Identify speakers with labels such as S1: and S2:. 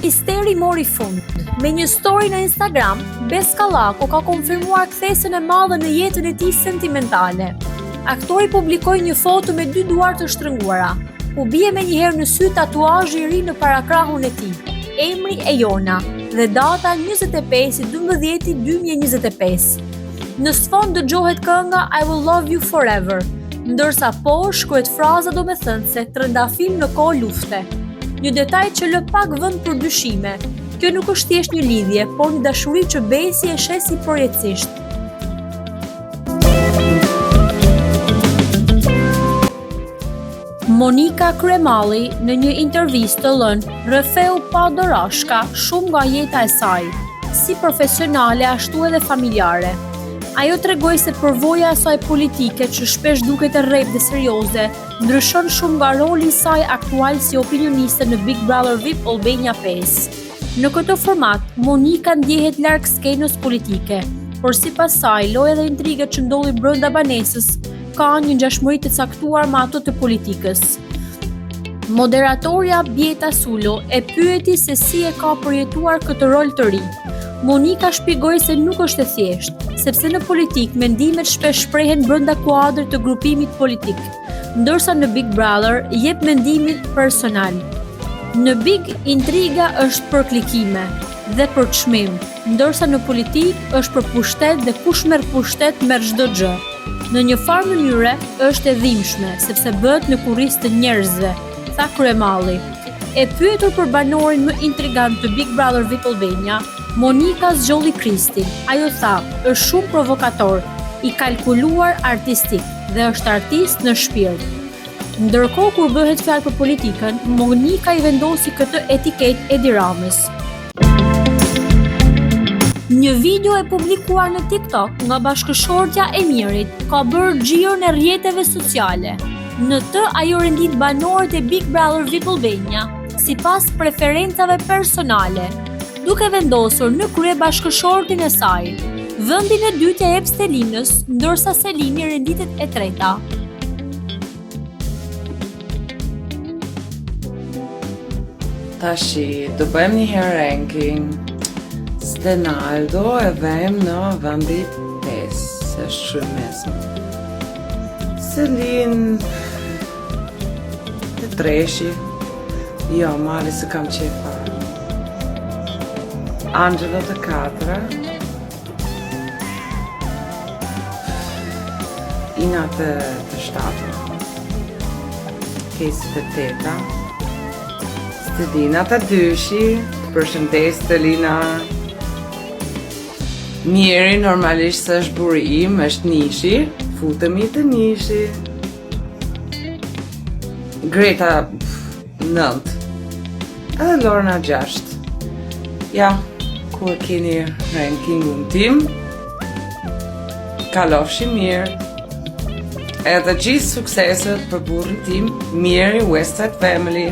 S1: Misteri mori fund. Me një story në Instagram, Beskallaku ka konfirmuar kthesën e madhe në jetën e tij sentimentale. Aktori publikoi një foto me 2 duar të shtrënguara. U bie menjëherë në sy tatuazhi I ri në parakrahun e tij, emri e Jona dhe data 25/12/2025. Në sfond dëgjohet kënga I Will Love You Forever, ndërsa poshtë shkruhet fraza domethënëse trëndafil në kohë lufte. Një detaj që lë pak vend për dyshime. Kjo nuk është thjesht një lidhje, por një dashuri që besi e shesi përjetësisht. Monika Kryemalli në një intervistë lënë rrëfeu pa dorashka shumë nga jeta e saj, si profesionale ashtu edhe familjare. Ajo tregoi se përvoja e saj politike që shpesh duket e rreptë dhe serioze, ndryshon shumë nga roli I saj aktual si opinioniste në Big Brother VIP Albania 5. Në këtë format, Monika ndjehet larg skenës politike, por sipas saj, loja dhe intrigat që ndodhi brenda banesës kanë një ngjashmëri të caktuar me ato të politikës. Moderatorja Bjeta Sulo e pyeti se si e ka përjetuar këtë rol të ri. Monika shpjegoi se nuk është e thjeshtë, sepse në politik mendimet shpesh shprehen brenda kuadrit të grupimit politik, ndërsa në Big Brother jep mendimin personal. Në Big intriga është për klikime dhe për çmim, ndërsa në politik është për pushtet dhe kush merr pushtet merr çdo gjë. Në një farë mënyre është e dhimbshme, sepse bëhet në kurrizë të njerëzve, tha Kryemalli. E pyetur për banorin më intrigant të Big Brother VIP Albania, Monika zgjolli Kristin. Ajo tha, është shumë provokator, I kalkuluar artistik dhe është artist në shpirt. Ndërkohë kur bëhet fjalë për politikën, Monika I vendosi këtë etiketë Edi Ramës. Një video e publikuar në TikTok nga bashkëshortja e Mirit ka bërë xhiron e rrjeteve sociale. Në të ajo rendit banorët e Big Brother VIP Albania sipas preferencave personale, duke vendosur në krye bashkëshortin e saj. Vendin e dytë e jep Selinës, ndërsa Selini renditet e treta.
S2: Tashi, do bëjmë një herë ranking. Stenaldo e vëmë në vendi 5, është shumë mesme. Selin të treshi, jo, mali se kam qefa. Angelo të 4, Ina të 7, Kesi të 8, Stelina të 2, përshëndes Stelina. Mjeri normalisht se është buri im, është nishi, futemi të nishi. Greta 9, edhe Lorna 6. Ja, ku e keni rankingun tim, kalofshi mirë, edhe gjithë sukseset për burrin tim, Mjeri Westside Family.